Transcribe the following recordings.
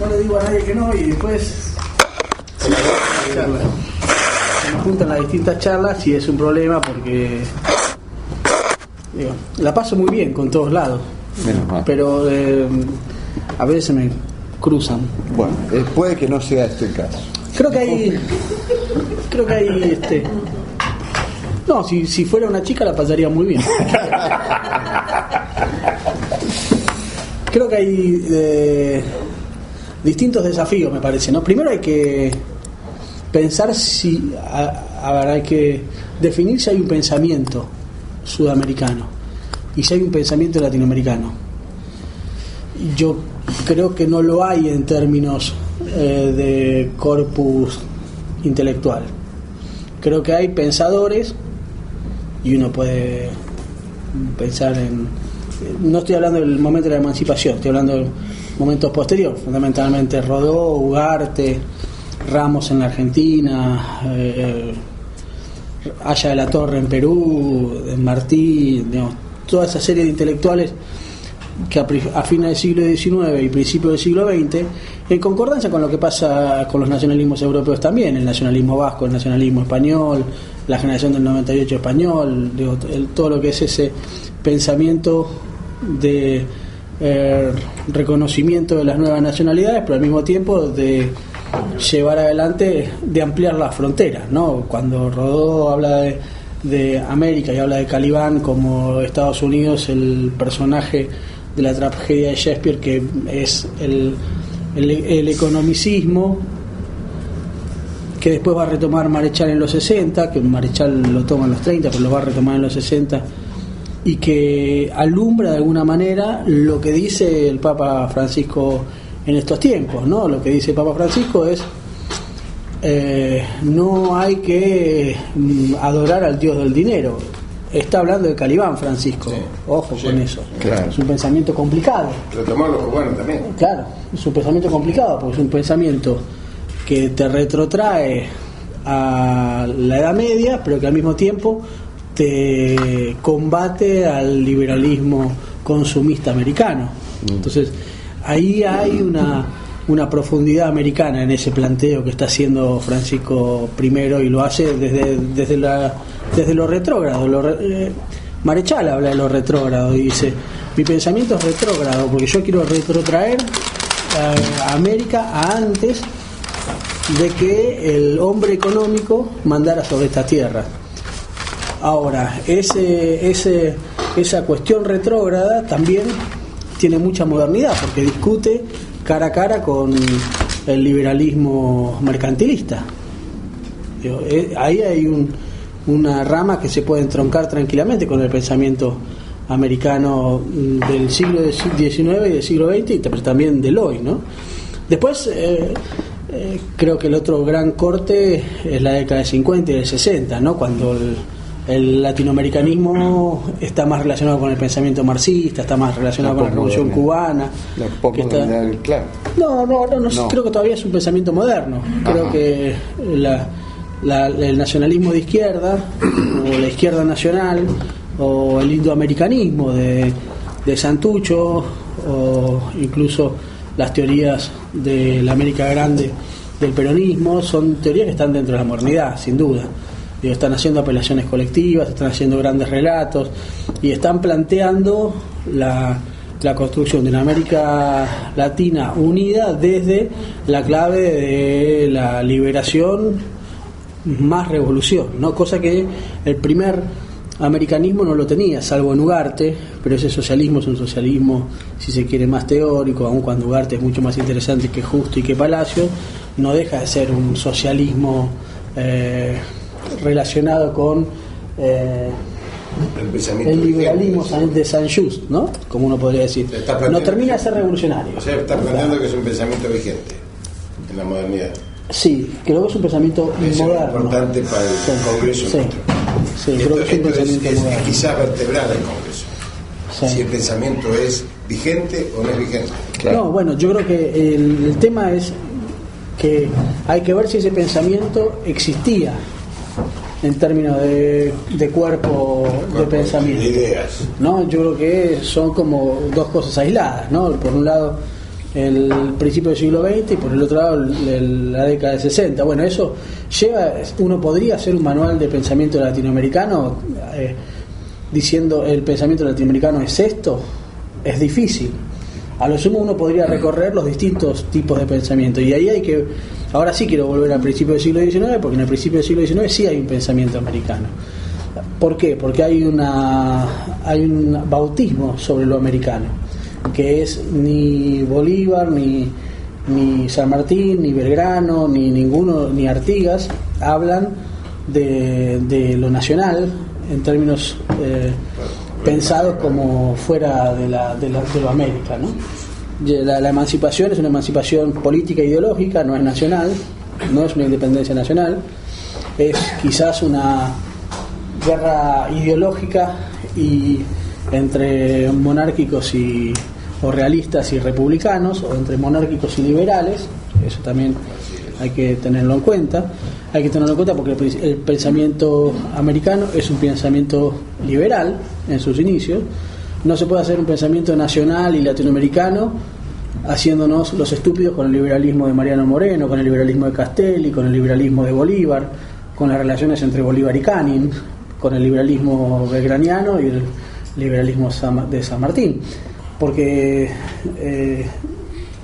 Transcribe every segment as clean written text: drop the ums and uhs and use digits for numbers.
no le digo a nadie que no y después se me juntan las distintas charlas y es un problema porque digo, la paso muy bien con todos lados, pero a veces se me cruzan. Bueno, puede que no sea este el caso. Creo que hay no, si fuera una chica la pasaría muy bien. Creo que hay distintos desafíos, me parece, ¿no? Primero hay que pensar hay que definir si hay un pensamiento sudamericano y si hay un pensamiento latinoamericano. Yo creo que no lo hay en términos de corpus intelectual. Creo que hay pensadores y uno puede pensar no estoy hablando del momento de la emancipación, estoy hablando del momento posterior, fundamentalmente Rodó, Ugarte, Ramos en la Argentina, Haya de la Torre en Perú, Martí, digamos, toda esa serie de intelectuales que a fines del siglo XIX y principios del siglo XX, en concordancia con lo que pasa con los nacionalismos europeos también, el nacionalismo vasco, el nacionalismo español, la generación del 98 español, digo, todo lo que es ese pensamiento de reconocimiento de las nuevas nacionalidades, pero al mismo tiempo de llevar adelante, de ampliar las fronteras, ¿no? Cuando Rodó habla de América y habla de Calibán como Estados Unidos, el personaje de la tragedia de Shakespeare, que es el economicismo que después va a retomar Marechal en los 60, que Marechal lo toma en los 30, pero lo va a retomar en los 60, y que alumbra de alguna manera lo que dice el Papa Francisco en estos tiempos, ¿no? Lo que dice el Papa Francisco es no hay que adorar al Dios del dinero. Está hablando de Calibán, Francisco. Sí, ojo con eso. Claro. Es un pensamiento complicado. Retomar los cubanos también. Claro, es un pensamiento complicado porque es un pensamiento que te retrotrae a la Edad Media, pero que al mismo tiempo te combate al liberalismo consumista americano. Entonces, ahí hay una profundidad americana en ese planteo que está haciendo Francisco I, y lo hace desde lo retrógrado. Marechal habla de lo retrógrado y dice: mi pensamiento es retrógrado porque yo quiero retrotraer a América a antes de que el hombre económico mandara sobre esta tierra. Ahora, esa cuestión retrógrada también tiene mucha modernidad porque discute cara a cara con el liberalismo mercantilista. Ahí hay una rama que se puede entroncar tranquilamente con el pensamiento americano del siglo XIX y del siglo XX, pero también del hoy, ¿no? Después creo que el otro gran corte es la década del 50 y del 60, ¿no? Cuando el latinoamericanismo está más relacionado con el pensamiento marxista, está más relacionado con la Revolución Cubana. No, creo que todavía es un pensamiento moderno. Creo que el nacionalismo de izquierda, o la izquierda nacional, o el indoamericanismo de Santucho, o incluso las teorías de la América Grande del peronismo, son teorías que están dentro de la modernidad, sin duda. Están haciendo apelaciones colectivas, están haciendo grandes relatos y están planteando la construcción de una América Latina unida desde la clave de la liberación más revolución, ¿no? Cosa que el primer americanismo no lo tenía, salvo en Ugarte, pero ese socialismo es un socialismo, si se quiere, más teórico, aun cuando Ugarte es mucho más interesante que Justo y que Palacio, no deja de ser un socialismo relacionado con el liberalismo de Saint-Just, ¿no? Como uno podría decir. No termina de ser revolucionario. O sea, está planteando que es un pensamiento vigente en la modernidad. Sí, creo que es un pensamiento moderno. Es importante para el Congreso. Sí, creo que es un pensamiento moderno. Es quizás vertebral el Congreso. Sí. Si el pensamiento es vigente o no es vigente. Claro. No, bueno, yo creo que el tema es que hay que ver si ese pensamiento existía en términos de cuerpo de pensamiento, de ideas, ¿no? Yo creo que son como dos cosas aisladas, ¿no? Por un lado, el principio del siglo XX y por el otro lado la década de 60. Bueno, eso lleva, uno podría hacer un manual de pensamiento latinoamericano diciendo el pensamiento latinoamericano es esto. Es difícil. A lo sumo uno podría recorrer los distintos tipos de pensamiento, y ahí hay que, ahora sí quiero volver al principio del siglo XIX, porque en el principio del siglo XIX sí hay un pensamiento americano. ¿Por qué? Porque hay un bautismo sobre lo americano, que es ni Bolívar, ni San Martín, ni Belgrano, ni ninguno, ni Artigas hablan de lo nacional en términos pensados como fuera de lo América, ¿no? La emancipación es una emancipación política e ideológica, no es nacional, no es una independencia nacional, es quizás una guerra ideológica y entre monárquicos o realistas y republicanos, o entre monárquicos y liberales. Eso también hay que tenerlo en cuenta. Hay que tenerlo en cuenta porque el pensamiento americano es un pensamiento liberal en sus inicios. No se puede hacer un pensamiento nacional y latinoamericano haciéndonos los estúpidos con el liberalismo de Mariano Moreno, con el liberalismo de Castelli, con el liberalismo de Bolívar, con las relaciones entre Bolívar y Canning, con el liberalismo belgraniano y el liberalismo de San Martín. Porque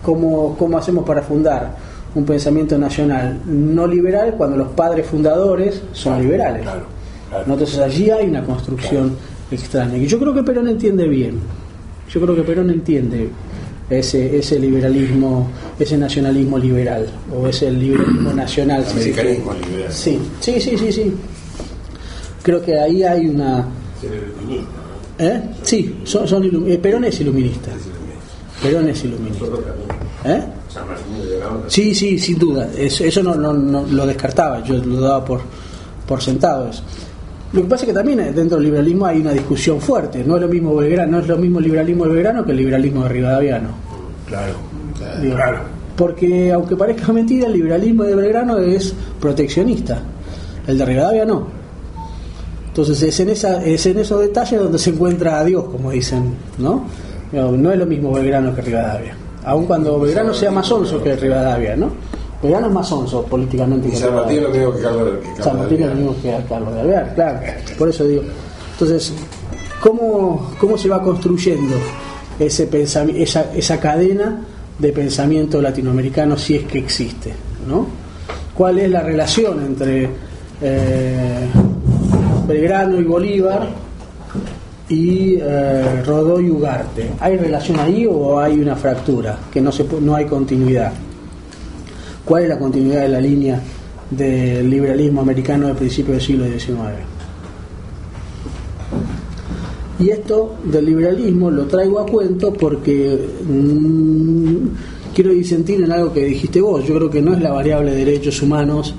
¿cómo hacemos para fundar un pensamiento nacional no liberal cuando los padres fundadores son liberales? Claro. Entonces allí hay una construcción extraña, y yo creo que Perón entiende bien. Yo creo que Perón entiende ese liberalismo, ese nacionalismo liberal, o ese liberalismo nacional. Americanismo liberal. Sí. Creo que ahí hay una... Sí, Perón es iluminista. Perón es iluminista. Sí, sin duda. Eso no lo descartaba, yo lo daba por sentado eso. Lo que pasa es que también dentro del liberalismo hay una discusión fuerte. No es lo mismo Belgrano, no es lo mismo el liberalismo de Belgrano que el liberalismo de Rivadaviano. Claro. Porque aunque parezca mentira, el liberalismo de Belgrano es proteccionista, el de Rivadavia no. Entonces es en esos detalles donde se encuentra a Dios, como dicen, ¿no? No es lo mismo Belgrano que Rivadavia, aun cuando Belgrano sea más sonso que Rivadavia, ¿no? Belgrano es más sonso políticamente. Y San Martín es lo mismo que Carlos de Alvear. San Martín es lo mismo que Carlos de Alvear, claro. Por eso digo. Entonces, ¿cómo se va construyendo esa cadena de pensamiento latinoamericano, si es que existe, ¿no? ¿Cuál es la relación entre Belgrano y Bolívar y Rodó y Ugarte? ¿Hay relación ahí o hay una fractura, que no hay continuidad? ¿Cuál es la continuidad de la línea del liberalismo americano del principio del siglo XIX? Y esto del liberalismo lo traigo a cuento porque quiero disentir en algo que dijiste vos. Yo creo que no es la variable de derechos humanos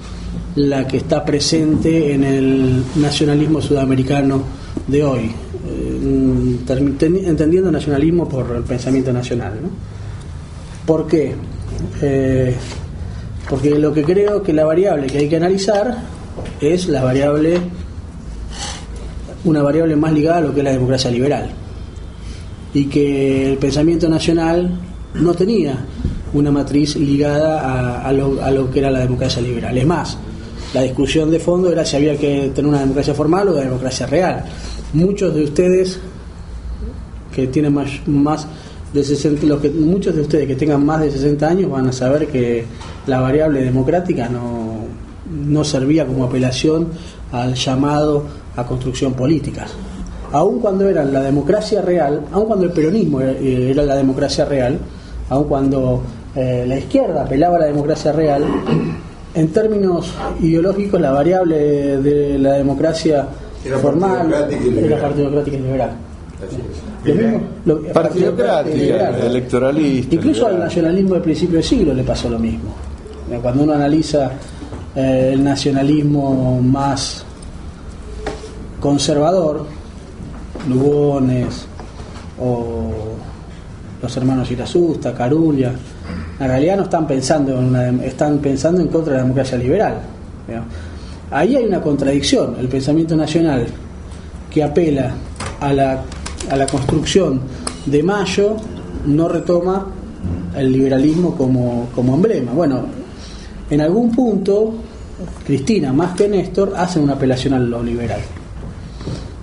la que está presente en el nacionalismo sudamericano de hoy, entendiendo nacionalismo por el pensamiento nacional, ¿no? ¿Por qué? Porque lo que creo que la variable que hay que analizar es una variable más ligada a lo que es la democracia liberal, y que el pensamiento nacional no tenía una matriz ligada a lo que era la democracia liberal. Es más, la discusión de fondo era si había que tener una democracia formal o una democracia real. Muchos de ustedes que tienen más de 60, muchos de ustedes que tengan más de 60 años van a saber que la variable democrática no servía como apelación al llamado a construcción política. Aun cuando era la democracia real, aun cuando el peronismo era la democracia real, aun cuando la izquierda apelaba a la democracia real, en términos ideológicos la variable de la democracia formal era partidocrática y liberal. Partidocrática, electoralista. Incluso al nacionalismo del principio del siglo le pasó lo mismo. Cuando uno analiza el nacionalismo más conservador, Lugones o los hermanos Irasusta, Carulla, en realidad no están pensando están pensando en contra de la democracia liberal, ¿no? Ahí hay una contradicción. El pensamiento nacional que apela a la construcción de Mayo no retoma el liberalismo como emblema. Bueno, en algún punto Cristina, más que Néstor, hacen una apelación a lo liberal,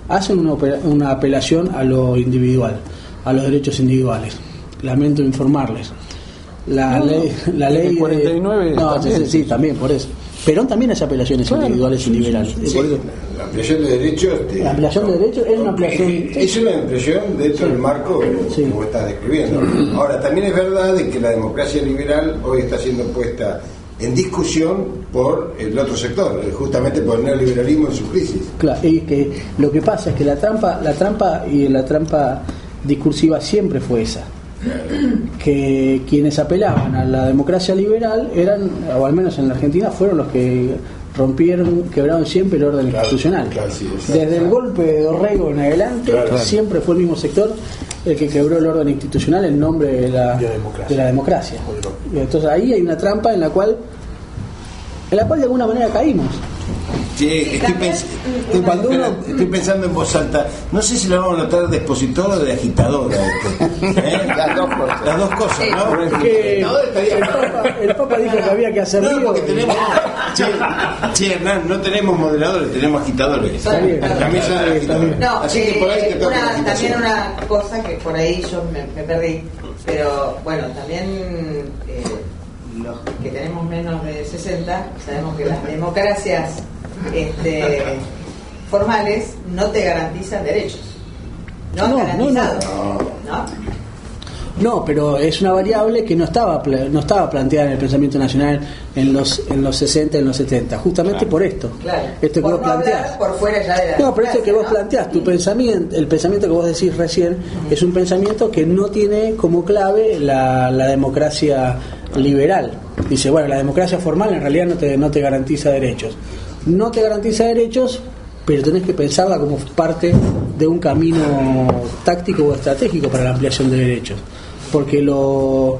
hacen una apelación a lo individual, a los derechos individuales. Lamento informarles, la ley el 49 también. Sí, también por eso. Perón también hace apelaciones individuales y liberales. Sí, la ampliación de derechos. La ampliación de derechos es una ampliación. Es una ampliación dentro del marco que vos estás describiendo. Ahora, también es verdad de que la democracia liberal hoy está siendo puesta en discusión por el otro sector, justamente por el neoliberalismo en su crisis. Claro, y que lo que pasa es que la trampa discursiva siempre fue esa. Que quienes apelaban a la democracia liberal eran, o al menos en la Argentina, fueron los que quebraron siempre el orden institucional. Claro, sí, desde el golpe de Dorrego en adelante, siempre fue el mismo sector el que quebró el orden institucional en nombre de la democracia. Y entonces ahí hay una trampa en la cual de alguna manera caímos. Sí, estoy pensando en voz alta. No sé si la vamos a notar de expositora o de agitadora. Las dos cosas, ¿no? El Papa dijo que había que hacer ruido. Hernán, no tenemos moderadores, tenemos agitadores. Está bien. También son agitadores. No, así que por ahí te toca también una cosa que por ahí yo me perdí. Pero bueno, también los que tenemos menos de 60 sabemos que las democracias formales no te garantizan derechos. No, pero es una variable que no estaba planteada en el pensamiento nacional en los 60, en los 70, justamente por esto. Claro. Esto que vos planteás. Por fuera ya de la no, pero esto que vos planteás, tu pensamiento, el pensamiento que vos decís recién, es un pensamiento que no tiene como clave la democracia liberal. Dice, bueno, la democracia formal en realidad no te garantiza derechos. No te garantiza derechos, pero tenés que pensarla como parte de un camino táctico o estratégico para la ampliación de derechos. Porque lo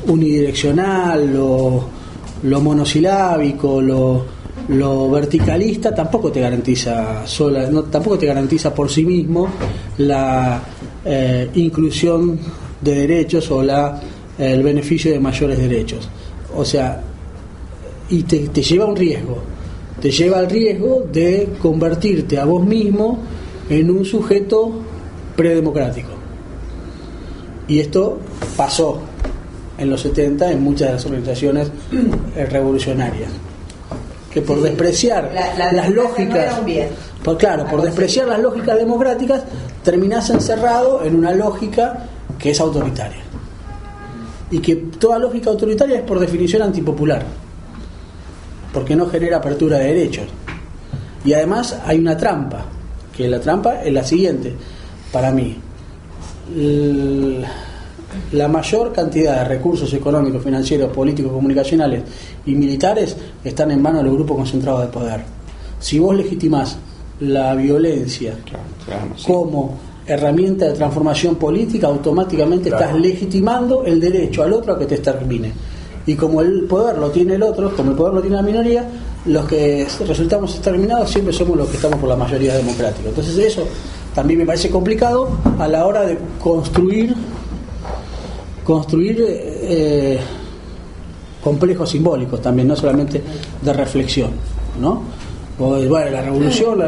unidireccional, lo monosilábico, lo verticalista tampoco te garantiza tampoco te garantiza por sí mismo la inclusión de derechos o el beneficio de mayores derechos. O sea, y te lleva a un riesgo. Te lleva al riesgo de convertirte a vos mismo en un sujeto predemocrático. Y esto pasó en los 70 en muchas de las organizaciones revolucionarias, que por despreciar las lógicas, por despreciar las lógicas democráticas, terminás encerrado en una lógica que es autoritaria. Y que toda lógica autoritaria es por definición antipopular, porque no genera apertura de derechos. Y además hay una trampa, que la trampa es la siguiente, para mí. La mayor cantidad de recursos económicos, financieros, políticos, comunicacionales y militares están en manos de los grupos concentrados de poder. Si vos legitimás la violencia como herramienta de transformación política, automáticamente estás legitimando el derecho al otro a que te extermine. Y como el poder lo tiene el otro, como el poder lo tiene la minoría, los que resultamos exterminados siempre somos los que estamos por la mayoría democrática. Entonces eso también me parece complicado a la hora de construir complejos simbólicos también, no solamente de reflexión, ¿no? Bueno, la revolución,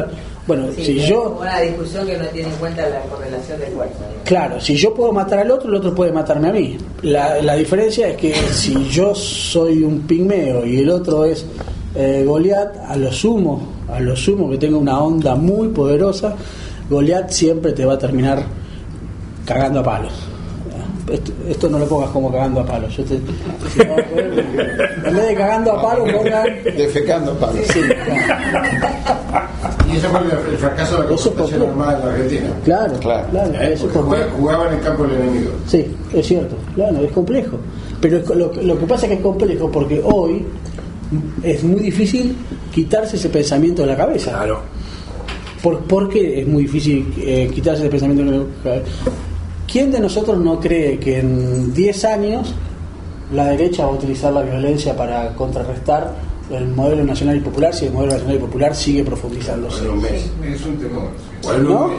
una discusión que no tiene en cuenta la correlación de fuerza. Claro, si yo puedo matar al otro, el otro puede matarme a mí. La diferencia es que si yo soy un pigmeo y el otro es Goliat, a lo sumo que tenga una onda muy poderosa, Goliat siempre te va a terminar cagando a palos. Esto no lo pongas como cagando a palos. En vez de cagando a palos, pongan defecando a palos. Sí, claro. Y eso fue el fracaso de la confrontación armada en la Argentina. Claro. Eso jugaban en el campo del enemigo. Sí, es cierto, claro, es complejo. Pero lo que pasa es que es complejo porque hoy es muy difícil quitarse ese pensamiento de la cabeza. Claro. ¿Por qué es muy difícil quitarse ese pensamiento de la cabeza? ¿Quién de nosotros no cree que en 10 años la derecha va a utilizar la violencia para contrarrestar el modelo nacional y popular, si el modelo nacional y popular sigue profundizándose. En un mes. Es un temor. ¿No?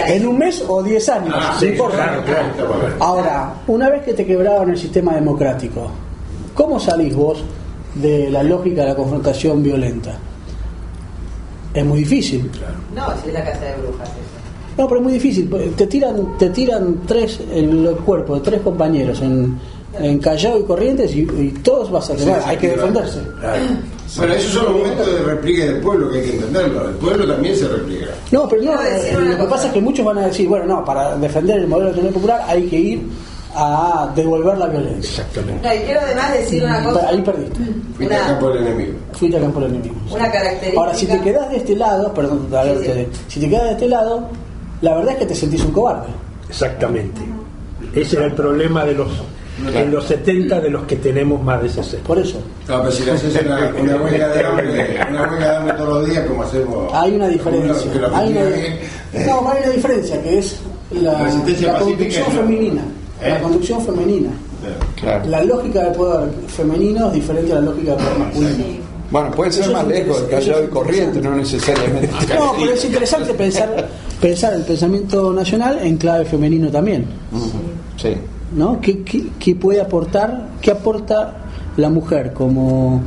En un mes o 10 años, no importa. Claro. Ahora, una vez que te quebraron el sistema democrático, ¿cómo salís vos de la lógica de la confrontación violenta? Es muy difícil. No, si es la casa de brujas eso. No, pero es muy difícil. Te tiran tres en el cuerpo de 3 compañeros en Callao y Corrientes y todos vas a quemar. Hay que defenderse. Claro. Bueno, esos son los momentos de repliegue del pueblo que hay que entenderlo. El pueblo también se repliega. No, pero lo que pasa es que muchos van a decir, bueno, no, para defender el modelo nacional popular hay que ir a devolver la violencia. Exactamente. No, y quiero además decir una cosa. Ahí perdiste. Fuiste al campo del enemigo. Fuiste al campo del enemigo. Una característica. Ahora, si te quedás de este lado, perdón, si te quedás de este lado, la verdad es que te sentís un cobarde. Exactamente. Ese era el problema de los en los 70 de los que tenemos más de 60. Por eso. No, pero si le haces una huelga de hambre todos los días, como hacemos. Hay una diferencia. Hay una diferencia que es la conducción femenina. La conducción femenina. Claro. La lógica del poder femenino es diferente a la lógica del poder masculino. Bueno, puede ser más lejos del Callao y Corrientes, no necesariamente. No, pero es interesante pensar el pensamiento nacional en clave femenino también. Sí. ¿No? ¿Qué puede aportar? ¿Qué aporta la mujer como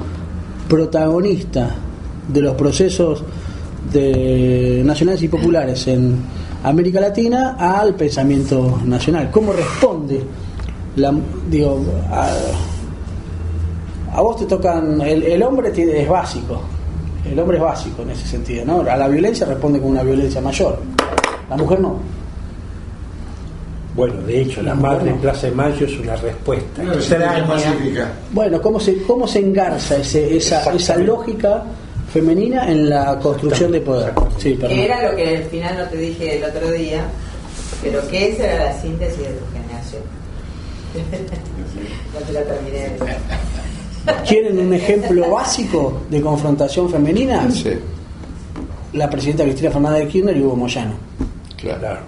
protagonista de los procesos nacionales y populares en América Latina al pensamiento nacional? ¿Cómo responde? A vos te tocan, el hombre es básico, el hombre es básico en ese sentido, ¿no? A la violencia responde con una violencia mayor, la mujer no. Bueno, de hecho, la madre en Plaza de Mayo es una respuesta extraña. Bueno, ¿cómo se engarza esa lógica femenina en la construcción de poder? Sí, que era lo que al final no te dije el otro día, pero que esa era la síntesis de tu generación. No te la terminé. ¿Quieren un ejemplo básico de confrontación femenina? Sí. La presidenta Cristina Fernández de Kirchner y Hugo Moyano. Claro.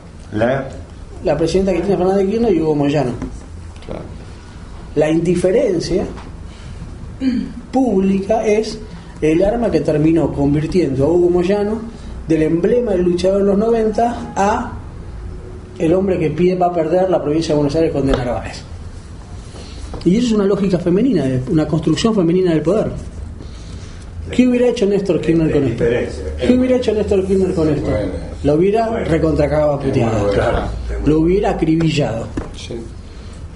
La presidenta Cristina Fernández de Kirchner y Hugo Moyano. Claro. La indiferencia pública es el arma que terminó convirtiendo a Hugo Moyano del emblema del luchador de los 90 a el hombre que va a perder la provincia de Buenos Aires con De Narváez. Y eso es una lógica femenina, una construcción femenina del poder. ¿Qué hubiera hecho Néstor Kirchner con esto? ¿Qué hubiera hecho Néstor Kirchner con esto? Lo hubiera recontracagado a puteada. Lo hubiera acribillado. Sí.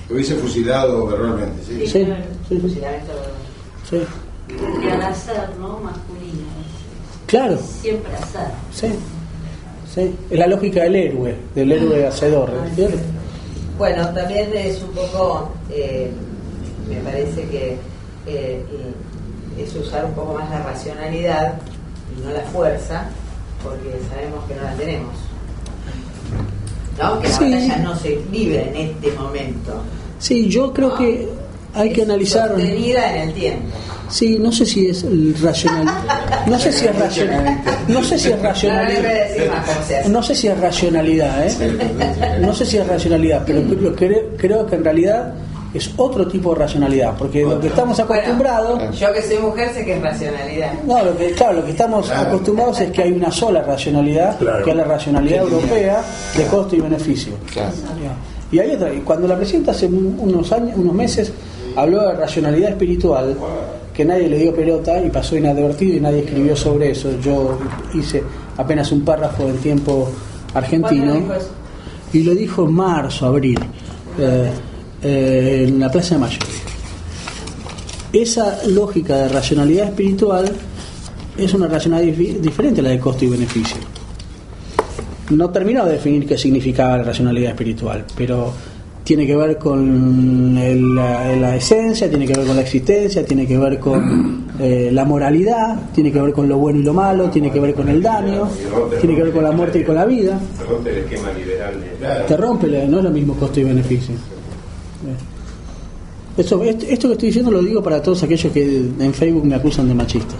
Lo hubiese fusilado verbalmente, ¿sí? Sí. Y al hacer, ¿no? Masculino. Claro. Siempre hacer. Sí. Es la lógica del héroe hacedor. ¿Entiendes? Bueno, también es un poco, me parece que es usar un poco más la racionalidad y no la fuerza, porque sabemos que no la tenemos, ¿no? Que la batalla no se libre en este momento. Sí, yo creo que hay que analizar. Sostenida en el tiempo. Sí, no sé si es racional. No sé si es racional. No sé si es racionalidad. No sé si es racionalidad, No sé si es racionalidad, pero creo que en realidad es otro tipo de racionalidad, porque lo que estamos acostumbrados. Bueno, yo que soy mujer sé que es racionalidad. No, lo que estamos acostumbrados es que hay una sola racionalidad, que es la racionalidad europea de costo y beneficio. Y hay otra. Cuando la presidenta hace unos meses habló de racionalidad espiritual, que nadie le dio pelota y pasó inadvertido y nadie escribió sobre eso. Yo hice apenas un párrafo en Tiempo Argentino y lo dijo en marzo, abril, en la Plaza de Mayo. Esa lógica de racionalidad espiritual es una racionalidad diferente a la de costo y beneficio. No terminó de definir qué significaba la racionalidad espiritual, pero tiene que ver con la esencia, tiene que ver con la existencia, tiene que ver con la moralidad, tiene que ver con lo bueno y lo malo, tiene que ver con el daño, tiene que ver con la muerte y con la vida. Te rompe el esquema liberal. Te rompe, no es lo mismo costo y beneficio. Esto que estoy diciendo lo digo para todos aquellos que en Facebook me acusan de machista.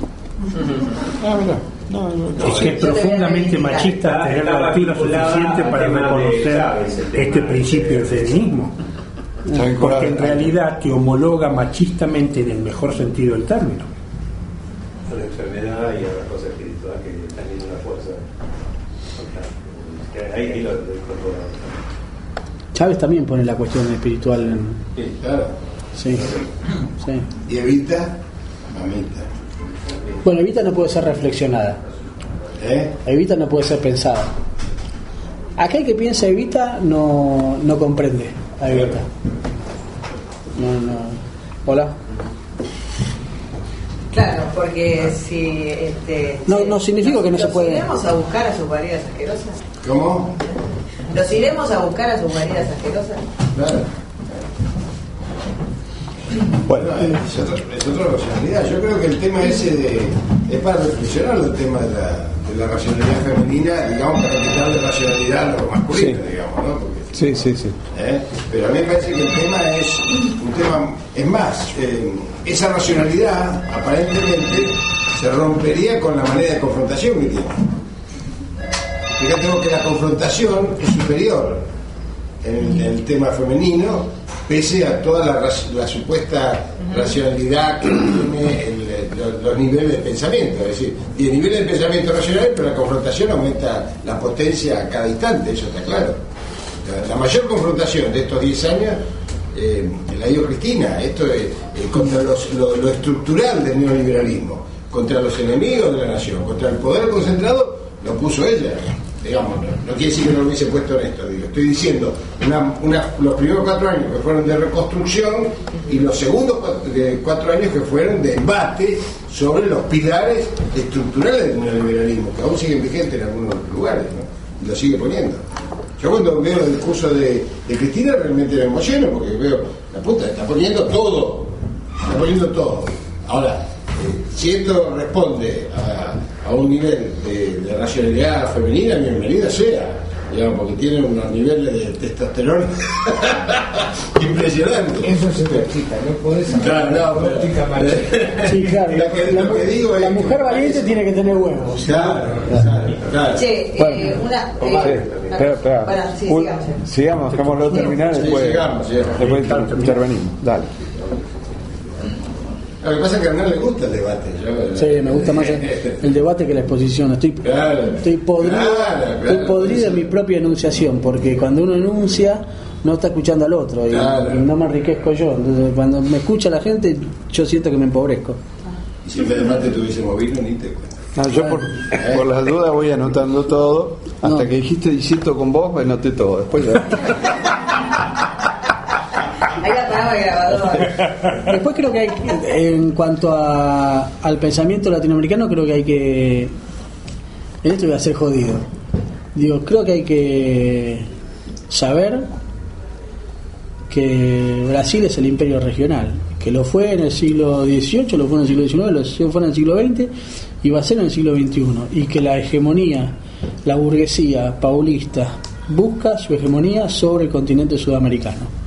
Es que es profundamente machista tener la altura suficiente para reconocer este principio del feminismo, porque en realidad te homologa machistamente en el mejor sentido del término. una enfermedad y a una cosa espiritual que también es una fuerza. Ahí lo dijo todo. Chávez también pone la cuestión espiritual en... Sí, claro. Sí, sí. Y Evita, mamita. Bueno, Evita no puede ser reflexionada. Evita no puede ser pensada. Aquel que piensa Evita no comprende a Evita. No. ¿Hola? Claro, porque si no significa que no se puede. ¿Los iremos a buscar a sus guaridas asquerosas? ¿Cómo? ¿Los iremos a buscar a sus guaridas asquerosas? Claro. Bueno, es otra racionalidad. Yo creo que el tema ese es para reflexionar el tema de la racionalidad femenina, digamos, para quitarle racionalidad a lo masculino, sí. Digamos, ¿no? Porque, sí. Pero a mí me parece que el tema es un tema, es más, esa racionalidad aparentemente se rompería con la manera de confrontación que tiene. Fíjate que la confrontación es superior en el tema femenino, pese a toda la supuesta racionalidad que tiene los niveles de pensamiento. Es decir, tiene niveles de pensamiento racional, pero la confrontación aumenta la potencia a cada instante, eso está claro. La mayor confrontación de estos 10 años la dio Cristina. Esto es contra lo estructural del neoliberalismo, contra los enemigos de la nación, contra el poder concentrado, lo puso ella. Digamos, no quiere decir que no lo hubiese puesto en esto, digo. Estoy diciendo, los primeros 4 años que fueron de reconstrucción y los segundos 4 años que fueron de embate sobre los pilares estructurales del neoliberalismo, que aún siguen vigentes en algunos lugares, ¿no? Y lo sigue poniendo. Yo cuando veo el discurso de Cristina realmente me emociono, porque veo, la puta, está poniendo todo. Ahora, si esto responde a un nivel de racionalidad femenina, bienvenida sea, digamos, porque tiene unos niveles de testosterona impresionantes. Eso se te explica, no podés hablar. Claro, sí, claro. Lo que digo la es mujer valiente tiene que tener huevos. Claro. Che, sigamos, dejémoslo terminar, después intervenimos. Dale. Lo que pasa es que a Hernán le gusta el debate. Sí, me gusta más el debate que la exposición. Estoy podrido en mi propia enunciación, porque cuando uno enuncia no está escuchando al otro y no me enriquezco yo. Entonces, cuando me escucha la gente, yo siento que me empobrezco. Y si en vez de mate tuviésemos vino, ni te cuento. No, yo por las dudas voy anotando todo. Hasta que dijiste diciendo con vos, anoté todo. Después Ahí apagaba el grabador. Después creo que hay, en cuanto al pensamiento latinoamericano, creo que hay que... En esto voy a ser jodido. Digo, creo que hay que saber que Brasil es el imperio regional, que lo fue en el siglo XVIII, lo fue en el siglo XIX, lo fue en el siglo XX y va a ser en el siglo XXI, y que la hegemonía, la burguesía paulista busca su hegemonía sobre el continente sudamericano.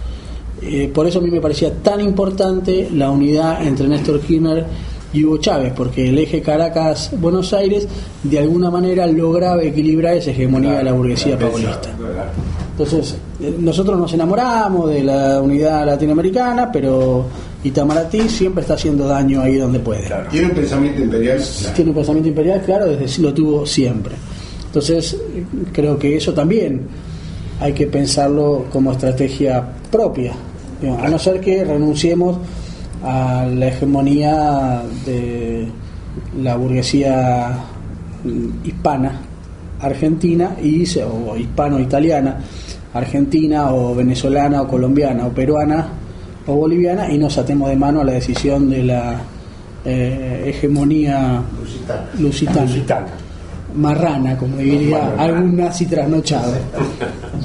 Por eso a mí me parecía tan importante la unidad entre Néstor Kirchner y Hugo Chávez, porque el eje Caracas-Buenos Aires de alguna manera lograba equilibrar esa hegemonía de la burguesía paulista. Entonces, nosotros nos enamoramos de la unidad latinoamericana, pero Itamaraty siempre está haciendo daño ahí donde puede. Tiene un pensamiento imperial. Tiene un pensamiento imperial, claro, lo tuvo siempre. Entonces, creo que eso también hay que pensarlo como estrategia propia, a no ser que renunciemos a la hegemonía de la burguesía hispana argentina o hispano-italiana, argentina o venezolana o colombiana o peruana o boliviana, y nos atemos de mano a la decisión de la hegemonía lusitana. Marrana, como diría algún nazi trasnochado.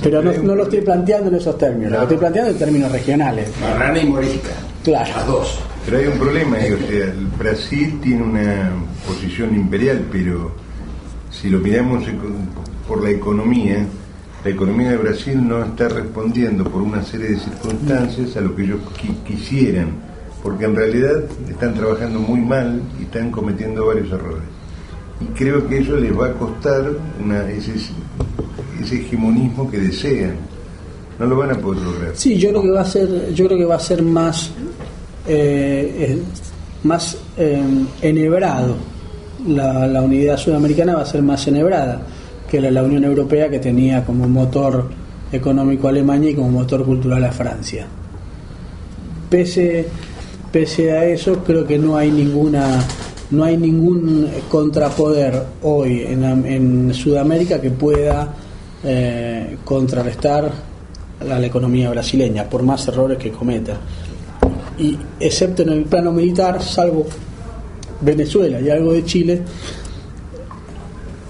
Pero no lo estoy planteando en esos términos, lo estoy planteando en términos regionales. Marrana y morisca. Claro. Las dos. Pero hay un problema, el Brasil tiene una posición imperial, pero si lo miramos por la economía de Brasil no está respondiendo por una serie de circunstancias a lo que ellos quisieran, porque en realidad están trabajando muy mal y están cometiendo varios errores. Y creo que eso les va a costar ese hegemonismo que desean. No lo van a poder lograr. Sí, yo creo que va a ser más más enhebrado. La unidad sudamericana va a ser más enhebrada que la Unión Europea, que tenía como motor económico a Alemania y como motor cultural a Francia. Pese a eso, creo que no hay ningún contrapoder hoy en Sudamérica que pueda contrarrestar a la economía brasileña, por más errores que cometa. Y excepto en el plano militar, salvo Venezuela y algo de Chile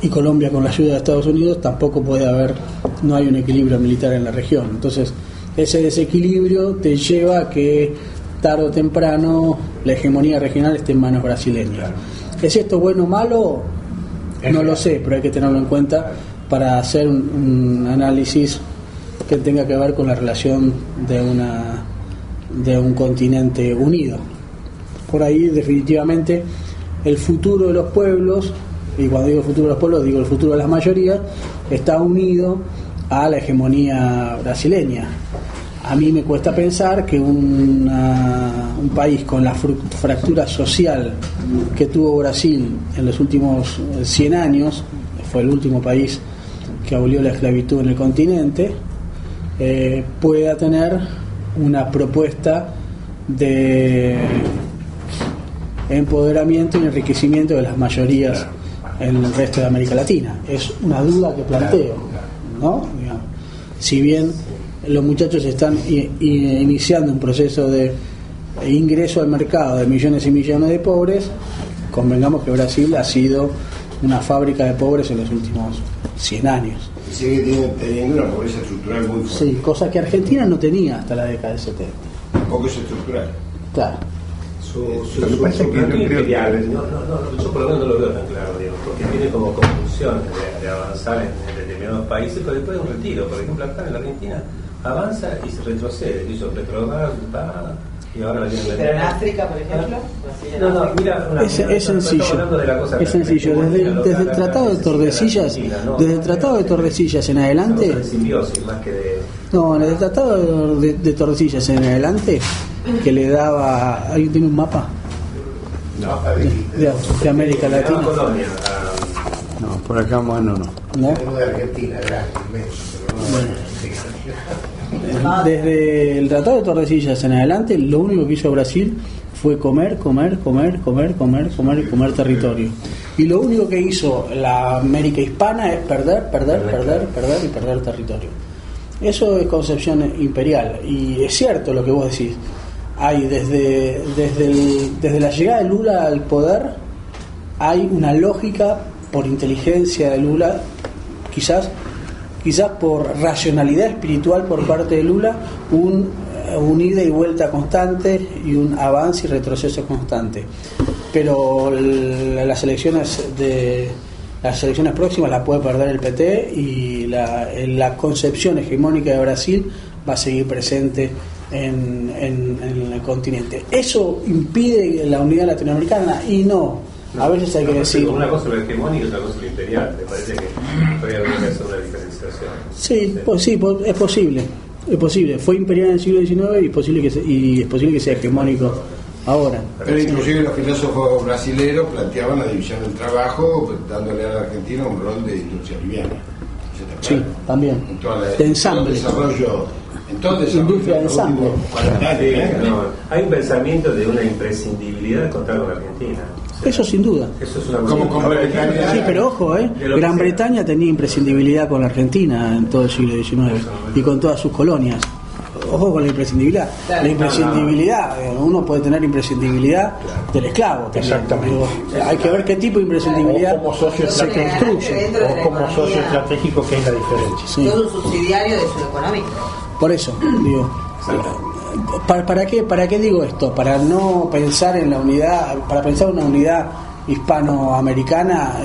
y Colombia con la ayuda de Estados Unidos, tampoco puede haber, no hay un equilibrio militar en la región. Entonces ese desequilibrio te lleva a que tarde o temprano la hegemonía regional esté en manos brasileñas. ¿Es esto bueno o malo? No lo sé, pero hay que tenerlo en cuenta para hacer un análisis que tenga que ver con la relación de un continente unido. Por ahí definitivamente el futuro de los pueblos, y cuando digo el futuro de los pueblos digo el futuro de las mayorías, está unido a la hegemonía brasileña. A mí me cuesta pensar que un país con la fractura social que tuvo Brasil en los últimos 100 años, fue el último país que abolió la esclavitud en el continente, pueda tener una propuesta de empoderamiento y enriquecimiento de las mayorías en el resto de América Latina. Es una duda que planteo, ¿no? Si bien los muchachos están iniciando un proceso de ingreso al mercado de millones y millones de pobres, convengamos que Brasil ha sido una fábrica de pobres en los últimos 100 años. Y sigue teniendo una pobreza estructural muy fuerte. Sí, cosa que Argentina no tenía hasta la década del 70. Tampoco es estructural. Claro. Su plan imperial, yo por lo menos no lo veo tan claro, digo, porque tiene como compulsión de avanzar en determinados países, pero después de un retiro. Por ejemplo, acá en la Argentina avanza y se retrocede, hizo Petrobras, y ahora la tiene. Pero en África, por ejemplo, no, mira, es sencillo. Es sencillo. Desde el Tratado de Tordesillas, desde el Tratado de Tordesillas en adelante. No, desde el Tratado de Tordesillas en adelante, que le daba. ¿Alguien tiene un mapa? No, de América Latina. No, por acá, bueno, no. Tenemos de Argentina, Desde el Tratado de Tordesillas en adelante, lo único que hizo Brasil fue comer territorio. Y lo único que hizo la América hispana es perder territorio. Eso es concepción imperial. Y es cierto lo que vos decís. Hay desde la llegada de Lula al poder, hay una lógica por inteligencia de Lula, quizás por racionalidad espiritual por parte de Lula, un ida y vuelta constante y un avance y retroceso constante. Pero las elecciones próximas las puede perder el PT, y la concepción hegemónica de Brasil va a seguir presente en el continente. ¿Eso impide la unidad latinoamericana? Y no. A veces hay que decir. Una cosa lo hegemónico y otra cosa lo imperial. Me parece que todavía habría que hacer una diferenciación. Sí, es posible. Es posible. Fue imperial en el siglo XIX y es posible que sea hegemónico ahora. Pero inclusive los filósofos brasileños planteaban la división del trabajo, dándole a la Argentina un rol de industria liviana. Sí, también. De ensamble. Industria de ensamble. Hay un pensamiento de una imprescindibilidad de contar con Argentina. Eso sin duda. Eso es una cosa. Sí, pero ojo, Gran Bretaña tenía imprescindibilidad con la Argentina en todo el siglo XIX y con todas sus colonias. Ojo con la imprescindibilidad. La imprescindibilidad, uno puede tener imprescindibilidad del esclavo también. Exactamente. Hay que ver qué tipo de imprescindibilidad como socio se construye. O como socio estratégico, que es la diferencia. Sí. Todo un subsidiario de su economía. Por eso, digo. ¿Para qué digo esto? Para no pensar en la unidad, para pensar una unidad hispanoamericana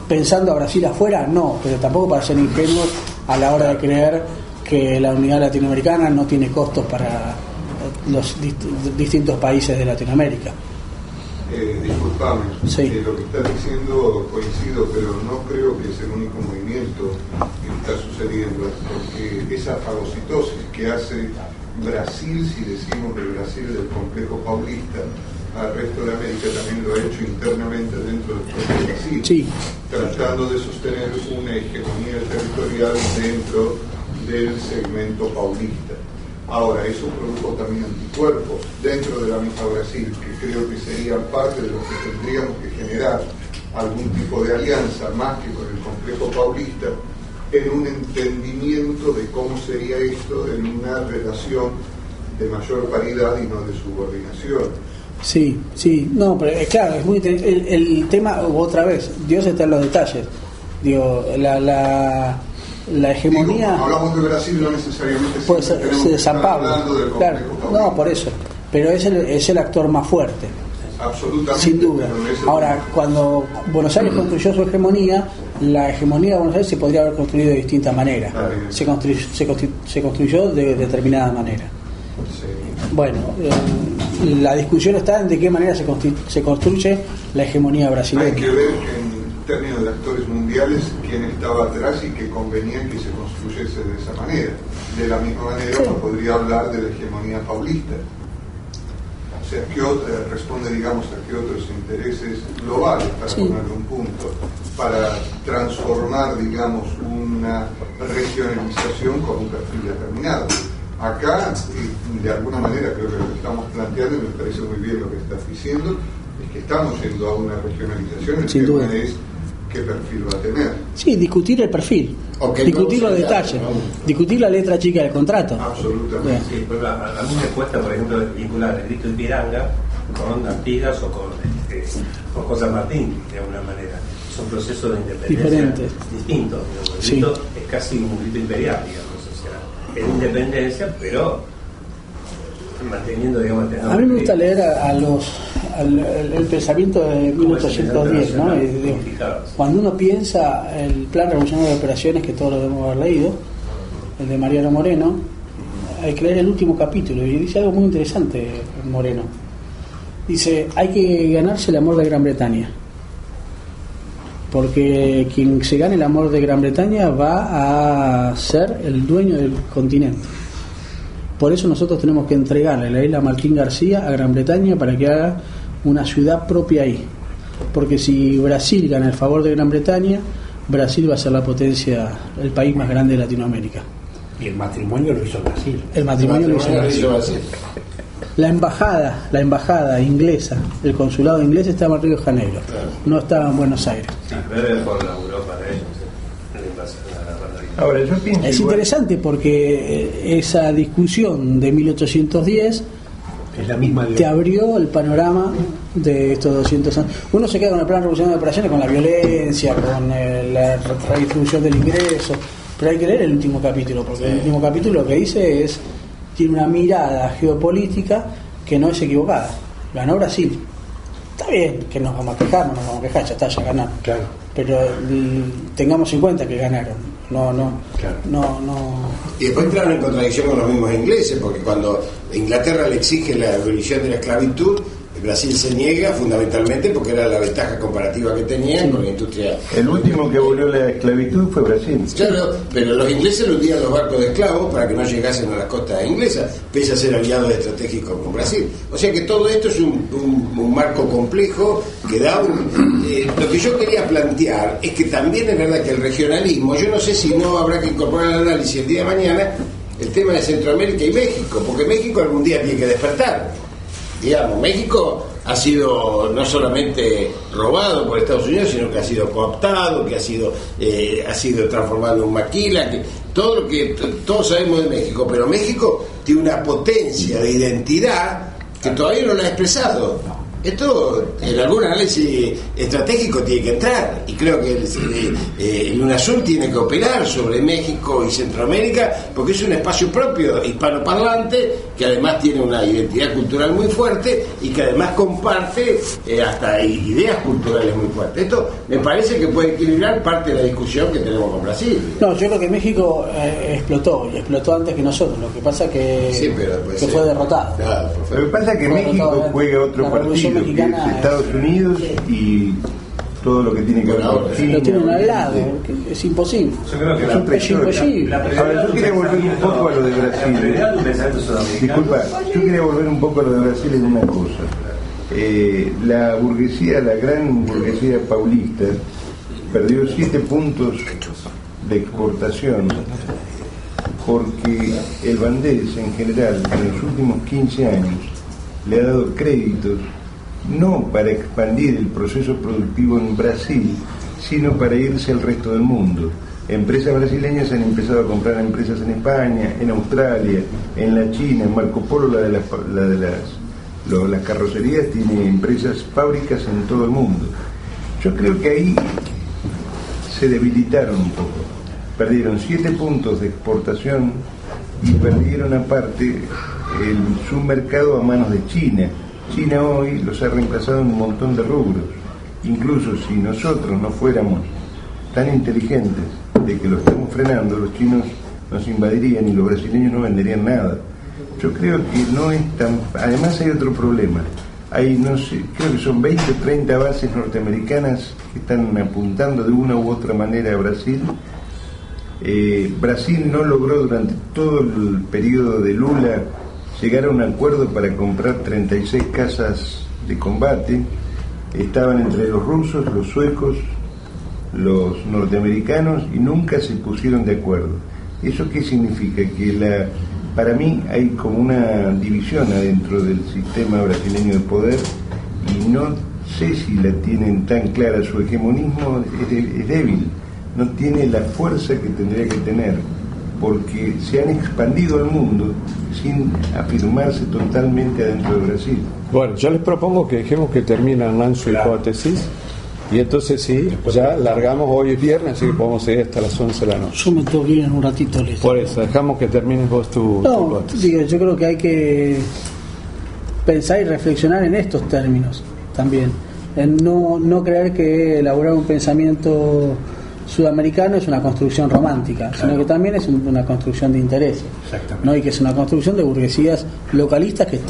pensando a Brasil afuera, no, pero tampoco para ser ingenuos a la hora de creer que la unidad latinoamericana no tiene costos para los distintos países de Latinoamérica. Disculpame, sí. Lo que estás diciendo coincido, pero no creo que es el único movimiento que está sucediendo, porque esa fagocitosis que hace Brasil, si decimos que Brasil es del complejo paulista, al resto de América también lo ha hecho internamente dentro del propio Brasil, sí, tratando de sostener una hegemonía territorial dentro del segmento paulista. Ahora, eso produjo también anticuerpos dentro de la misma Brasil, que creo que serían parte de lo que tendríamos que generar algún tipo de alianza, más que con el complejo paulista, en un entendimiento de cómo sería esto en una relación de mayor paridad y no de subordinación. Sí, sí, no, pero claro, es muy el tema, otra vez, Dios está en los detalles. Digo, la hegemonía. Digo, hablamos de Brasil, no necesariamente puede ser de San Pablo, claro, no, por eso, pero es el actor más fuerte, absolutamente, sin duda. Ahora, cuando Buenos Aires construyó su hegemonía, la hegemonía de Buenos Aires se podría haber construido de distintas maneras, se construyó de determinada manera. Bueno, la discusión está en de qué manera se construye la hegemonía brasileña. Hay que ver en términos de actores mundiales quién estaba atrás y que convenía que se construyese de esa manera. De la misma manera uno podría hablar de la hegemonía paulista. O sea, ¿qué responde, digamos, a qué otros intereses globales, para ponerle un punto, para transformar, digamos, una regionalización con un perfil determinado? Acá, de alguna manera, creo que lo que estamos planteando, y me parece muy bien lo que estás diciendo, es que estamos yendo a una regionalización. El tema es qué perfil va a tener. Sí, discutir el perfil, discutir los detalles, discutir la letra chica del contrato. Absolutamente. Sí, pero a mí me cuesta, por ejemplo, vincular el grito de Ipiranga con Artigas o con José Martín, de alguna manera. Son procesos de independencia diferentes, distintos. El grito es casi un grito imperial, digamos. En independencia, pero manteniendo, digamos, a mí me gusta leer el pensamiento de 1810, ¿no? Cuando uno piensa el plan revolucionario de operaciones, que todos lo debemos haber leído, el de Mariano Moreno, hay que leer el último capítulo y dice algo muy interesante. Moreno dice: hay que ganarse el amor de Gran Bretaña, porque quien se gane el amor de Gran Bretaña va a ser el dueño del continente. Por eso nosotros tenemos que entregarle la isla Martín García a Gran Bretaña para que haga una ciudad propia ahí. Porque si Brasil gana el favor de Gran Bretaña, Brasil va a ser la potencia, el país más grande de Latinoamérica. Y el matrimonio lo hizo Brasil. El matrimonio lo hizo Brasil. La embajada inglesa, el consulado inglés estaba en Río de Janeiro, no estaba en Buenos Aires. Sí, pero por la Europa de ellos. Ahora, yo pienso es interesante porque esa discusión de 1810 es la misma te abrió el panorama de estos 200 años. Uno se queda con el plan revolucionario de operaciones, con la violencia, con la redistribución del ingreso, pero hay que leer el último capítulo, porque el último capítulo lo que dice tiene una mirada geopolítica que no es equivocada. Ganó Brasil. Está bien que nos vamos a quejar, ya ganaron. Claro. Pero tengamos en cuenta que ganaron. No. Y después entraron en contradicción con los mismos ingleses, porque cuando Inglaterra le exige la abolición de la esclavitud, Brasil se niega fundamentalmente porque era la ventaja comparativa que tenían con la industria. El último que abolió la esclavitud fue Brasil. Claro, pero los ingleses le hundían los barcos de esclavos para que no llegasen a las costas inglesas, pese a ser aliados estratégicos con Brasil. O sea que todo esto es un marco complejo que da lo que yo quería plantear es que también es verdad que el regionalismo, yo no sé si no habrá que incorporar al análisis el día de mañana el tema de Centroamérica y México, porque México algún día tiene que despertar. Digamos, México ha sido no solamente robado por Estados Unidos, sino que ha sido cooptado, que ha sido transformado en un maquila, que todo lo que todos sabemos de México, pero México tiene una potencia de identidad que todavía no la ha expresado. Esto en algún análisis estratégico tiene que entrar, y creo que el UNASUR tiene que operar sobre México y Centroamérica, porque es un espacio propio hispanoparlante que además tiene una identidad cultural muy fuerte y que además comparte hasta ideas culturales muy fuertes. Esto me parece que puede equilibrar parte de la discusión que tenemos con Brasil. No, yo creo que México explotó antes que nosotros. Lo que pasa que, sí, pero que fue derrotado. Claro, lo que pasa es que México juega otro partido. que mexicana es Estados Unidos y todo lo que tiene que ver con China. Lo tienen al lado, es imposible. Yo creo que es imposible. Ahora, yo quería volver un poco a lo de Brasil. Disculpa, yo quería volver un poco a lo de Brasil en una cosa. La burguesía, la gran burguesía paulista, perdió 7 puntos de exportación porque el Bandés en general en los últimos 15 años le ha dado créditos no para expandir el proceso productivo en Brasil, sino para irse al resto del mundo. Empresas brasileñas han empezado a comprar empresas en España, en Australia, en la China, en Marco Polo, las carrocerías, tiene empresas, fábricas en todo el mundo. Yo creo que ahí se debilitaron un poco. Perdieron 7 puntos de exportación y perdieron aparte su mercado a manos de China. China hoy los ha reemplazado en un montón de rubros. Incluso si nosotros no fuéramos tan inteligentes de que lo estamos frenando, los chinos nos invadirían y los brasileños no venderían nada. Yo creo que no es tan... Además hay otro problema. Hay, no sé, creo que son 20 o 30 bases norteamericanas que están apuntando de una u otra manera a Brasil. Brasil no logró durante todo el periodo de Lula llegar a un acuerdo para comprar 36 casas de combate. Estaban entre los rusos, los suecos, los norteamericanos y nunca se pusieron de acuerdo. ¿Eso qué significa? Que para mí hay como una división adentro del sistema brasileño de poder y no sé si la tienen tan clara. Su hegemonismo es débil, no tiene la fuerza que tendría que tener, porque se han expandido al mundo sin afirmarse totalmente adentro de Brasil. Bueno, yo les propongo que dejemos que termine Hernán su hipótesis y entonces sí, ya largamos, hoy es viernes, así que podemos seguir hasta las 11 de la noche. Yo me tengo que ir en un ratito, listo. Por eso, dejamos que termines vos tu hipótesis. Digo, yo creo que hay que pensar y reflexionar en estos términos también, en no creer que elaborar un pensamiento sudamericano es una construcción romántica, sino que también es una construcción de intereses, ¿no? Y que es una construcción de burguesías localistas que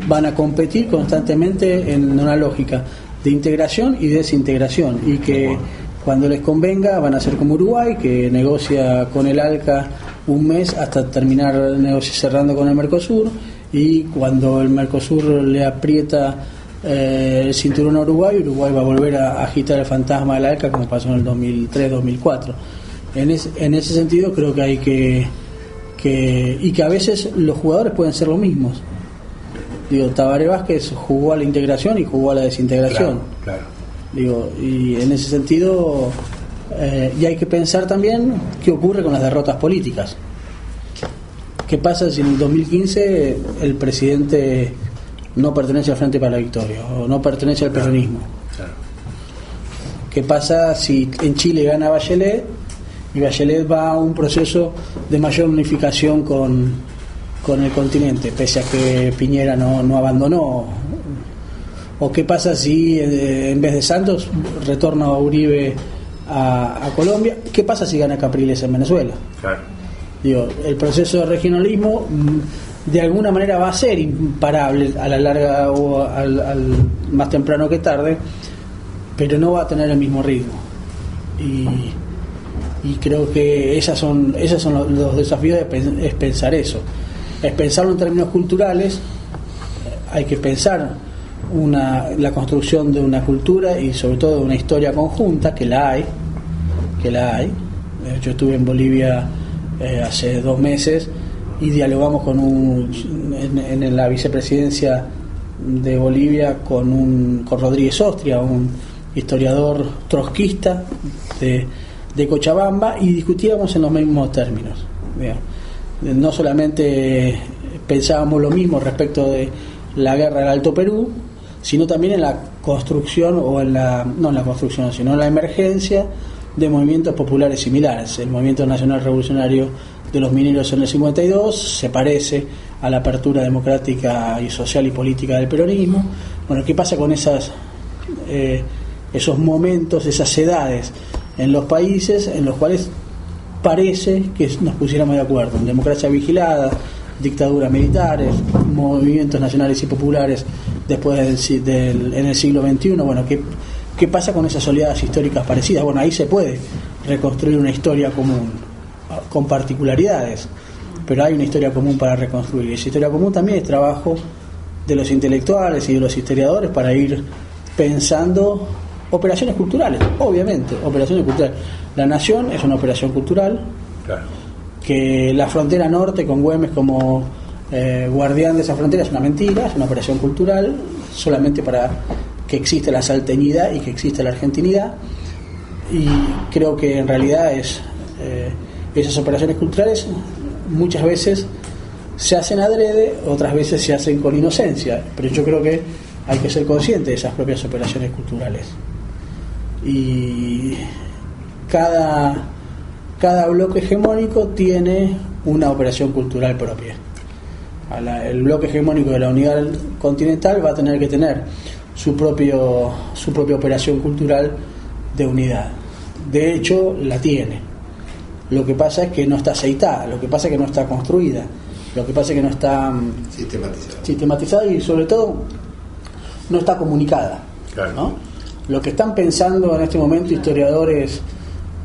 van a competir constantemente en una lógica de integración y desintegración, y que cuando les convenga van a ser como Uruguay, que negocia con el ALCA un mes hasta terminar cerrando con el Mercosur, y cuando el Mercosur le aprieta el cinturón a Uruguay va a volver a agitar el fantasma del ALCA como pasó en el 2003-2004. En ese sentido creo que hay y que a veces los jugadores pueden ser los mismos. Digo, Tabaré Vázquez jugó a la integración y jugó a la desintegración. Claro. Digo, y en ese sentido y hay que pensar también qué ocurre con las derrotas políticas. ¿Qué pasa si en el 2015 el presidente no pertenece al Frente para la Victoria o no pertenece al peronismo? Claro. ¿Qué pasa si en Chile gana Bachelet y Bachelet va a un proceso de mayor unificación con el continente, pese a que Piñera no abandonó? ¿O qué pasa si en vez de Santos retorna a Uribe a Colombia? ¿Qué pasa si gana Capriles en Venezuela? Claro. Digo, el proceso de regionalismo de alguna manera va a ser imparable a la larga o al más temprano que tarde, pero no va a tener el mismo ritmo. Y creo que esos son los desafíos, es pensar eso, es pensarlo en términos culturales. Hay que pensar la construcción de una cultura y sobre todo de una historia conjunta, que la hay. Yo estuve en Bolivia hace 2 meses y dialogamos en la vicepresidencia de Bolivia con Rodríguez Ostria, un historiador trotskista de Cochabamba, y discutíamos en los mismos términos. No solamente pensábamos lo mismo respecto de la guerra del Alto Perú, sino también en la construcción, no en la construcción, sino en la emergencia de movimientos populares similares. El movimiento nacional revolucionario de los mineros en el 52 se parece a la apertura democrática y social y política del peronismo. Bueno, ¿qué pasa con esos momentos, esas edades en los países en los cuales parece que nos pusiéramos de acuerdo? Democracia vigilada, dictaduras militares, movimientos nacionales y populares después en el siglo XXI. Bueno, ¿qué pasa con esas oleadas históricas parecidas? Bueno, ahí se puede reconstruir una historia común, con particularidades, pero hay una historia común para reconstruir. Y esa historia común también es trabajo de los intelectuales y de los historiadores para ir pensando operaciones culturales, obviamente, operaciones culturales. La nación es una operación cultural, claro. Que la frontera norte con Güemes como guardián de esa frontera es una mentira, es una operación cultural solamente para que exista la salteñidad y que exista la argentinidad, y creo que en realidad esas operaciones culturales muchas veces se hacen adrede, otras veces se hacen con inocencia, pero yo creo que hay que ser consciente de esas propias operaciones culturales. Y cada bloque hegemónico tiene una operación cultural propia. El bloque hegemónico de la unidad continental va a tener que tener su propia operación cultural de unidad. De hecho, la tiene. Lo que pasa es que no está aceitada, lo que pasa es que no está construida, lo que pasa es que no está sistematizada y sobre todo no está comunicada, claro. ¿No? Lo que están pensando en este momento historiadores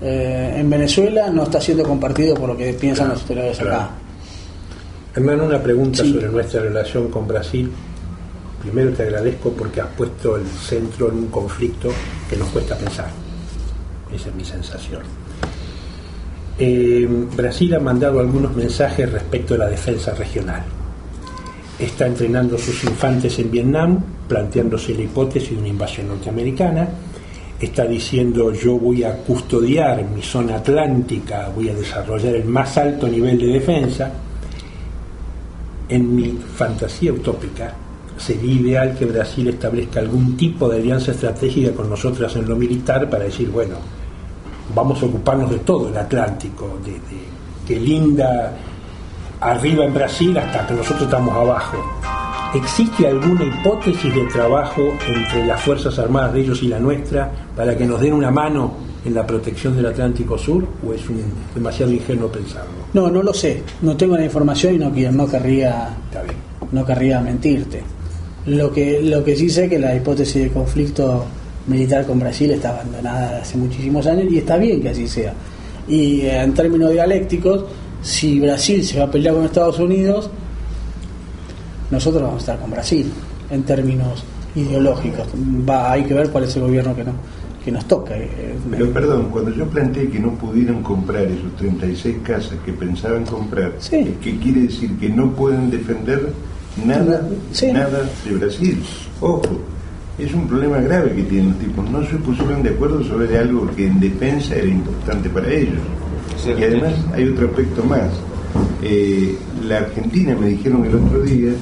en Venezuela no está siendo compartido por lo que piensan los historiadores acá. Hernán, una pregunta sobre nuestra relación con Brasil. Primero te agradezco porque has puesto el centro en un conflicto que nos cuesta pensar. Esa es mi sensación. Brasil ha mandado algunos mensajes respecto a la defensa regional. Está entrenando sus infantes en Vietnam, planteándose la hipótesis de una invasión norteamericana. Está diciendo: yo voy a custodiar mi zona atlántica, voy a desarrollar el más alto nivel de defensa. En mi fantasía utópica sería ideal que Brasil establezca algún tipo de alianza estratégica con nosotras en lo militar para decir, bueno, vamos a ocuparnos de todo el Atlántico, que linda arriba en Brasil hasta que nosotros estamos abajo. ¿Existe alguna hipótesis de trabajo entre las Fuerzas Armadas de ellos y la nuestra para que nos den una mano en la protección del Atlántico Sur, o es demasiado ingenuo pensarlo? No lo sé, no tengo la información y no querría mentirte. Lo que sí sé es que la hipótesis de conflicto militar con Brasil está abandonada hace muchísimos años y está bien que así sea. Y en términos dialécticos, si Brasil se va a pelear con Estados Unidos, nosotros vamos a estar con Brasil en términos ideológicos. Hay que ver cuál es el gobierno que nos toca. Pero perdón, cuando yo planteé que no pudieron comprar esos 36 casas que pensaban comprar, sí. ¿Qué quiere decir? Que no pueden defender nada de Brasil. Ojo, es un problema grave que tienen los tipos. No se pusieron de acuerdo sobre algo que en defensa era importante para ellos. Y además hay otro aspecto más. La Argentina, me dijeron el otro día,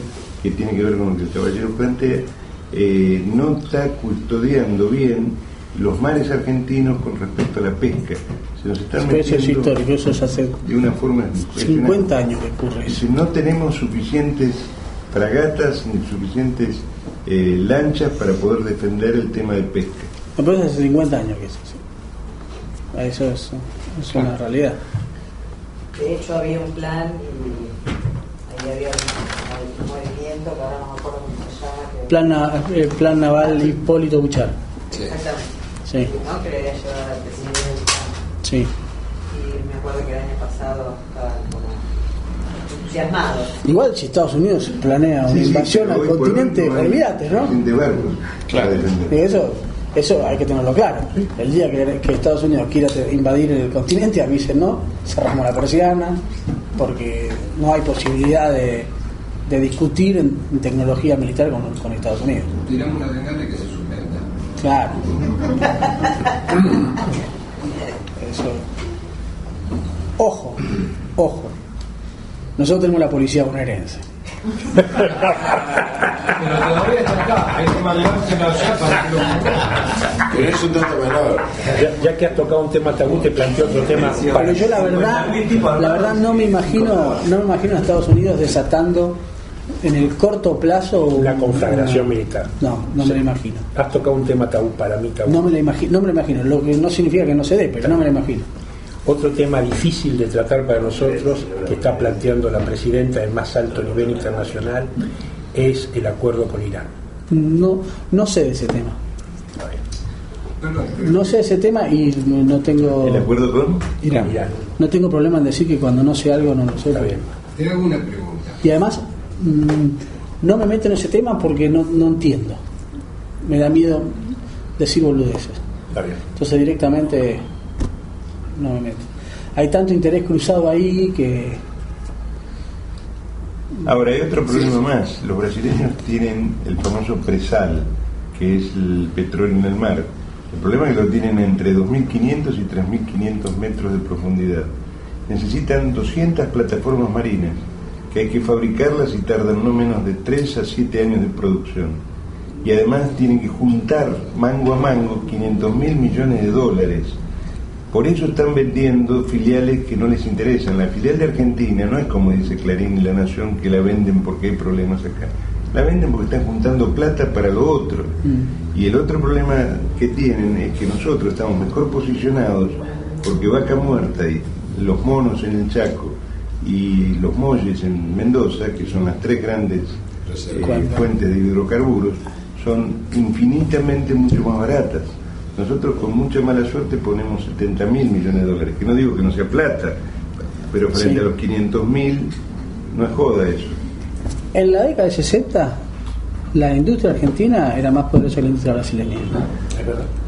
que tiene que ver con lo que el caballero plantea, no está custodiando bien los mares argentinos con respecto a la pesca. Se nos están metiendo, eso es histórico, eso es hace de una forma 50 años que ocurre eso. No tenemos suficientes fragatas ni suficientes lanchas para poder defender el tema de pesca. No, pero hace 50 años que es así. Eso es una realidad. De hecho había un plan y ahí había un movimiento que ahora no me acuerdo cómo se llama. Plan Naval Hipólito Buchar. Sí. Exactamente. Sí. ¿No? Que le había llevado al presidente. Sí. Y me acuerdo que el año pasado estaban como entusiasmados. Igual si Estados Unidos planea una invasión al continente, olvídate, ¿no? Claro. Eso hay que tenerlo claro. El día que Estados Unidos quiera invadir el continente, avisen, ¿no? Cerramos la persiana, porque no hay posibilidad de discutir en tecnología militar con Estados Unidos. Tiramos una tengana que se suspenda. Claro. Eso. Ojo. Nosotros tenemos la policía bonaerense. Pero todavía está acá, hay que mandárselo allá para que lo... Pero es un dato menor. Ya que has tocado un tema tabú, te planteo otro tema. Pero yo la verdad no me imagino a Estados Unidos desatando en el corto plazo una conflagración militar. No me lo imagino. Has tocado un tema tabú, para mí tabú. No me lo imagino, lo que no significa que no se dé, pero no me lo imagino. Otro tema difícil de tratar para nosotros, que está planteando la presidenta en más alto nivel internacional, es el acuerdo con Irán. No sé de ese tema. No sé de ese tema y no tengo. ¿El acuerdo con Irán? No tengo problema en decir que cuando no sé algo no lo sé. Te hago una pregunta. Y además no me meto en ese tema porque no entiendo. Me da miedo decir boludeces. Está bien. Entonces directamente no me meto. Hay tanto interés cruzado ahí que... Ahora, hay otro problema más. Los brasileños tienen el famoso presal, que es el petróleo en el mar. El problema es que lo tienen entre 2.500 y 3.500 metros de profundidad. Necesitan 200 plataformas marinas, que hay que fabricarlas y tardan no menos de 3 a 7 años de producción. Y además tienen que juntar mango a mango 500.000 millones de dólares. Por eso están vendiendo filiales que no les interesan. La filial de Argentina no es como dice Clarín y La Nación, que la venden porque hay problemas acá. La venden porque están juntando plata para lo otro. Y el otro problema que tienen es que nosotros estamos mejor posicionados porque Vaca Muerta y los monos en el Chaco y los molles en Mendoza, que son las 3 grandes fuentes de hidrocarburos, son infinitamente mucho más baratas. Nosotros con mucha mala suerte ponemos 70.000 millones de dólares, que no digo que no sea plata, pero frente a los 500.000 no es joda eso. En la década de 60 la industria argentina era más poderosa que la industria brasileña.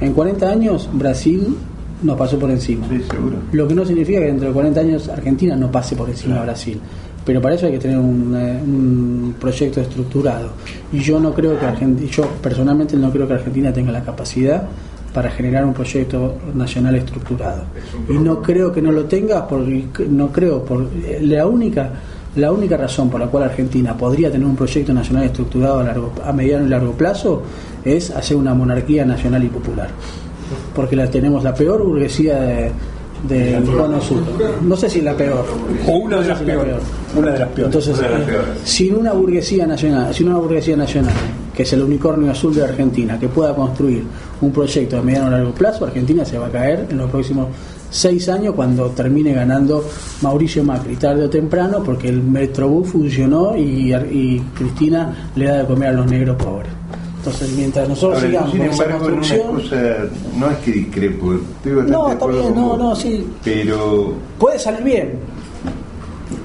En 40 años Brasil nos pasó por encima. Sí, seguro. Lo que no significa que dentro de 40 años Argentina no pase por encima de Brasil. Pero para eso hay que tener un proyecto estructurado. Y yo no creo que yo personalmente no creo que Argentina tenga la capacidad para generar un proyecto nacional estructurado. Y no creo que no lo tenga, la única razón por la cual Argentina podría tener un proyecto nacional estructurado a mediano y largo plazo es hacer una monarquía nacional y popular. Porque tenemos la peor burguesía del cono sur. No sé si la peor. O una de las peores. Una de las peores. Entonces, sin una burguesía nacional, que es el unicornio azul de Argentina, que pueda construir un proyecto de mediano a largo plazo, Argentina se va a caer en los próximos 6 años cuando termine ganando Mauricio Macri, tarde o temprano, porque el Metrobús funcionó y Cristina le da de comer a los negros pobres. Entonces, mientras nosotros sigamos con esa construcción... no es que discrepo, estoy bastante no, está bien, sí. Pero... puede salir bien.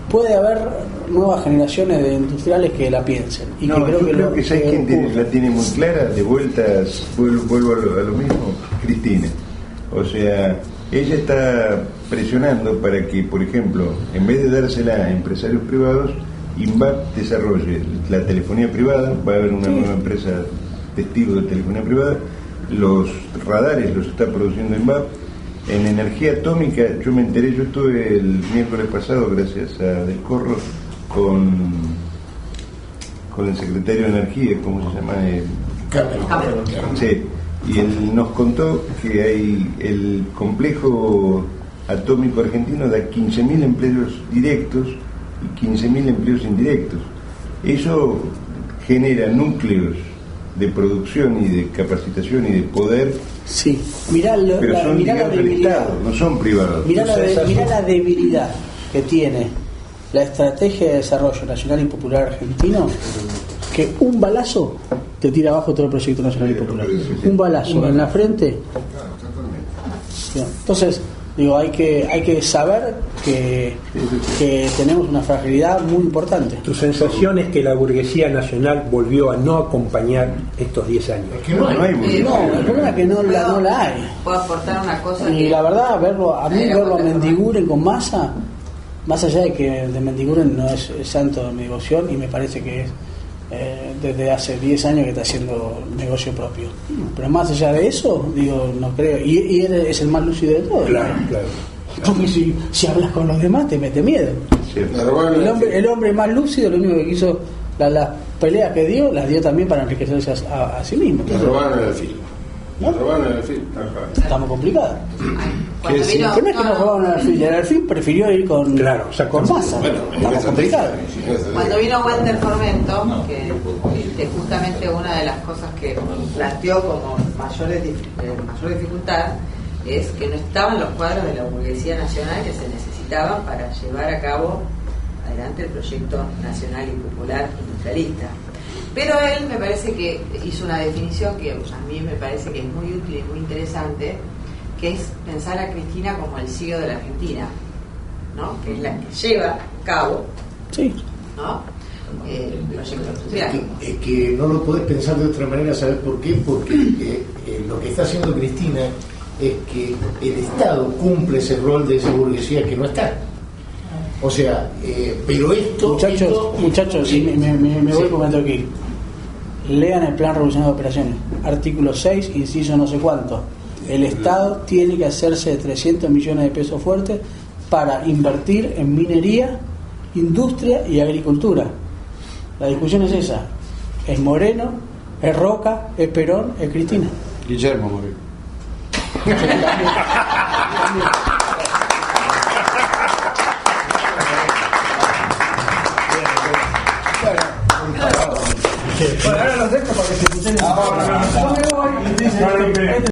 Puede haber nuevas generaciones de industriales que la piensen. Y no, que creo que ¿sabes quién la tiene muy clara? De vueltas, vuelvo a lo mismo, Cristina. O sea, ella está presionando para que, por ejemplo, en vez de dársela a empresarios privados, INVAP desarrolle la telefonía privada. Va a haber una nueva empresa testigo de telefonía privada. Los radares los está produciendo INVAP. En energía atómica, yo me enteré, yo estuve el miércoles pasado, gracias a Descorro, con el secretario de Energía, ¿cómo se llama? Sí, y él nos contó que hay el complejo atómico argentino da 15.000 empleos directos y 15.000 empleos indirectos. Eso genera núcleos de producción y de capacitación y de poder. Sí, pero son ligados al Estado, no son privados. Mirá la debilidad que tiene la estrategia de desarrollo nacional y popular argentino, que un balazo te tira abajo todo el proyecto nacional y popular. Un balazo en la frente. Entonces, digo, hay que saber que tenemos una fragilidad muy importante. ¿Tu sensación es que la burguesía nacional volvió a no acompañar estos 10 años? Es que no hay el problema es que no la hay. Puedo aportar una cosa. Y la verdad, verlo a Mendiguren con Massa, más allá de que de Mendiguren no es santo de mi devoción, y me parece que es desde hace 10 años que está haciendo negocio propio. Pero más allá de eso, digo, no creo. Y él es el más lúcido de todos. Claro. Porque si hablas con los demás te mete miedo. El hombre más lúcido, lo único que quiso, las peleas que dio, las dio también para enriquecerse a sí mismo. Le robaron el alfil. Estamos complicados. No es que nos robaron el alfil prefirió ir con Massa. Estamos complicados. Cuando vino Walter Formento, que justamente una de las cosas que planteó como mayor dificultad es que no estaban los cuadros de la burguesía nacional que se necesitaban para llevar a cabo adelante el proyecto nacional y popular industrialista. Pero él me parece que hizo una definición que a mí me parece que es muy útil y muy interesante, que es pensar a Cristina como el CEO de la Argentina, ¿no? Que es la que lleva a cabo, ¿no? El proyecto industrial. Es que no lo podés pensar de otra manera, ¿sabes por qué? Porque lo que está haciendo Cristina es que el Estado cumple ese rol de esa burguesía que no está. O sea, pero esto... Muchachos, sí, me voy porque me tengo que ir. Lean el Plan Revolucionario de Operaciones, artículo 6, inciso no sé cuánto. El Estado tiene que hacerse de 300 millones de pesos fuertes para invertir en minería, industria y agricultura. La discusión es esa. ¿Es Moreno? ¿Es Roca? ¿Es Perón? ¿Es Cristina? Guillermo Moreno. Bueno, ahora los dejo para que se escuchen.